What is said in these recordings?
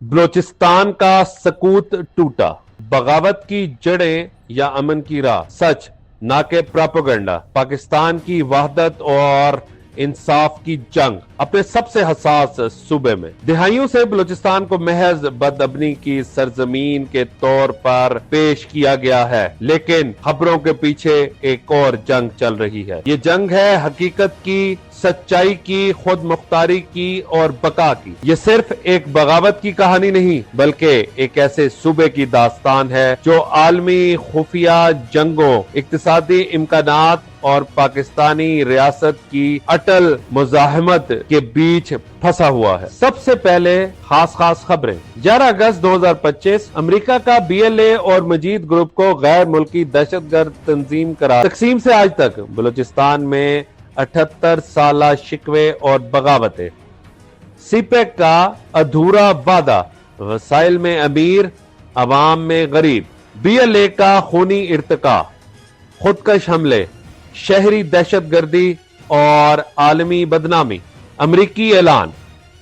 بلوچستان کا سکوت ٹوٹا، بغاوت کی جڑیں یا امن کی راہ، سچ نہ کہ پراپیگنڈا، پاکستان کی وحدت اور انصاف کی جنگ اپنے سب سے حساس صوبے میں۔ دہائیوں سے بلوچستان کو محض بدامنی کی سرزمین کے طور پر پیش کیا گیا ہے، لیکن خبروں کے پیچھے ایک اور جنگ چل رہی ہے۔ یہ جنگ ہے حقیقت کی، سچائی کی، خود مختاری کی اور بقا کی۔ یہ صرف ایک بغاوت کی کہانی نہیں بلکہ ایک ایسے صوبے کی داستان ہے جو عالمی خفیہ جنگوں، اقتصادی امکانات اور پاکستانی ریاست کی اٹل مزاحمت کے بیچ پھنسا ہوا ہے۔ سب سے پہلے خاص خبریں۔ 11 اگست 2025 امریکہ کا BLA اور مجید گروپ کو غیر ملکی دہشت گرد تنظیم قرار۔ تقسیم سے آج تک بلوچستان میں 78 سالہ شکوے اور بغاوتیں، CPEC کا ادھورا وعدہ، وسائل میں امیر، عوام میں غریب، BLA کا خونی ارتقا، خودکش حملے، شہری دہشت گردی اور عالمی بدنامی، امریکی اعلان،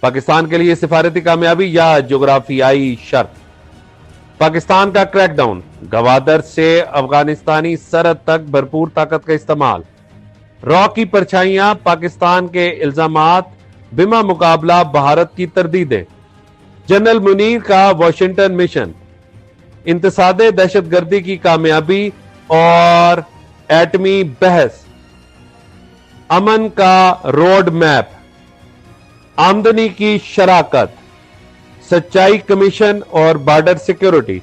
پاکستان کے لیے سفارتی کامیابی یا جغرافیائی شرط، پاکستان کا کریک ڈاؤن، گوادر سے افغانستانی سرحد تک بھرپور طاقت کا استعمال، را کی پرچھائیاں، پاکستان کے الزامات بما مقابلہ بھارت کی تردیدیں، جنرل منیر کا واشنگٹن مشن، انتصاد دہشت گردی کی کامیابی اور ایٹمی بحث، امن کا روڈ میپ، آمدنی کی شراکت، سچائی کمیشن اور بارڈر سیکیورٹی،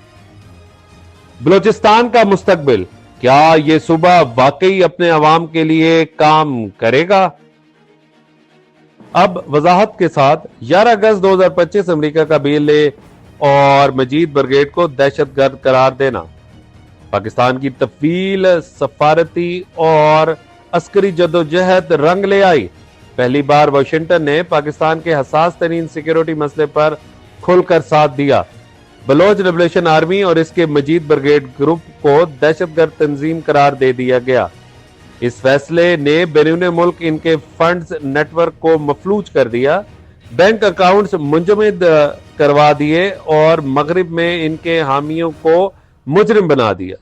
بلوچستان کا مستقبل، کیا یہ صوبہ واقعی اپنے عوام کے لیے کام کرے گا؟ اب وضاحت کے ساتھ۔ 11 اگست 2025 امریکہ کا BLA اور مجید بریگیڈ کو دہشت گرد قرار دینا پاکستان کی طویل سفارتی اور عسکری جدوجہد رنگ لے آئی۔ پہلی بار واشنگٹن نے پاکستان کے حساس ترین سیکیورٹی مسئلے پر کھل کر ساتھ دیا۔ بلوچ ریبلیشن آرمی اور اس کے مجید بریگیڈ گروپ کو دہشت گرد تنظیم قرار دے دیا گیا۔ اس فیصلے نے بیرون ملک ان کے فنڈز نیٹ ورک کو مفلوج کر دیا، بینک اکاؤنٹس منجمد کروا دیے اور مغرب میں ان کے حامیوں کو مجرم بنا دیا۔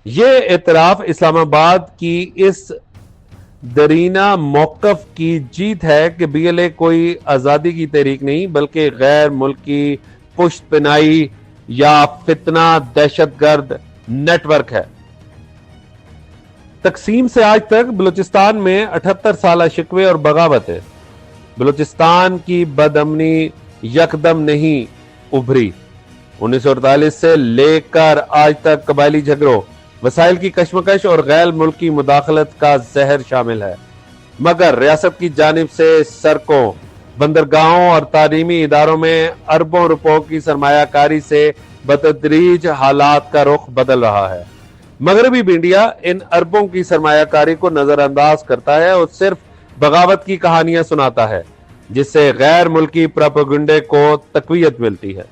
یہ اعتراف اسلام آباد کی اس درینہ موقف کی جیت ہے کہ BLA کوئی آزادی کی تحریک نہیں بلکہ غیر ملکی پشت پنائی یا فتنہ دہشت گرد نیٹ ورک ہے۔ تقسیم سے آج تک بلوچستان میں 78 سالہ شکوے اور بغاوت ہے۔ بلوچستان کی بدامنی یکدم نہیں ابھری۔ 1948 سے لے کر آج تک قبائلی جھگڑوں، وسائل کی کشمکش اور غیر ملکی مداخلت کا زہر شامل ہے، مگر ریاست کی جانب سے سڑکوں، بندرگاہوں اور تعلیمی اداروں میں اربوں روپوں کی سرمایہ کاری سے بتدریج حالات کا رخ بدل رہا ہے۔ مغربی انڈیا ان اربوں کی سرمایہ کاری کو نظر انداز کرتا ہے اور صرف بغاوت کی کہانیاں سناتا ہے، جس سے غیر ملکی پروپیگنڈے کو تقویت ملتی ہے۔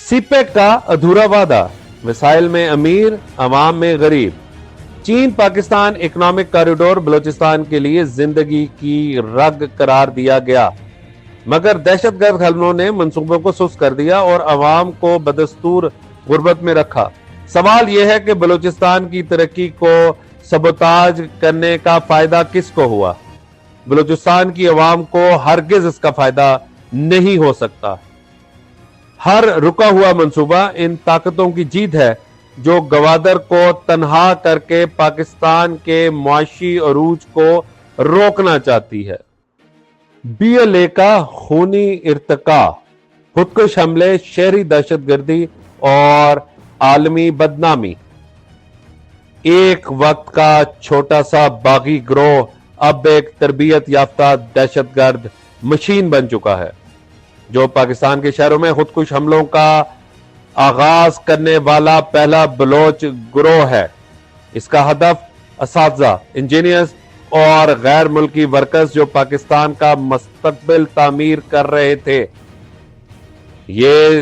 CPEC کا ادھورا وعدہ، وسائل میں امیر، عوام میں غریب، چین پاکستان اکنامک کاریڈور بلوچستان کے لیے زندگی کی رگ قرار دیا گیا، مگر دہشت گرد حملوں نے منصوبوں کو سست کر دیا اور عوام کو بدستور غربت میں رکھا۔ سوال یہ ہے کہ بلوچستان کی ترقی کو سبوتاج کرنے کا فائدہ کس کو ہوا؟ بلوچستان کی عوام کو ہرگز اس کا فائدہ نہیں ہو سکتا۔ ہر رکا ہوا منصوبہ ان طاقتوں کی جیت ہے جو گوادر کو تنہا کر کے پاکستان کے معاشی عروج کو روکنا چاہتی ہے۔ BLA کا خونی ارتقا، خودکش حملے، شہری دہشت گردی اور عالمی بدنامی۔ ایک وقت کا چھوٹا سا باغی گروہ اب ایک تربیت یافتہ دہشت گرد مشین بن چکا ہے، جو پاکستان کے شہروں میں خودکش حملوں کا آغاز کرنے والا پہلا بلوچ گروہ ہے۔ اس کا ہدف اساتذہ، انجینئرز اور غیر ملکی ورکرز جو پاکستان کا مستقبل تعمیر کر رہے تھے۔ یہ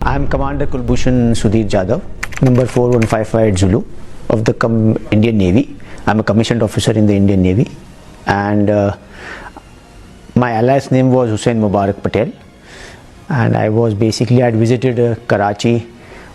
I am Commander Kulbhushan Sudhir Jadhav, number 4155 Zulu of the Indian Navy. I am a commissioned officer in the Indian Navy and my alias name was Hussain Mubarak Patel and I was basically I had visited Karachi.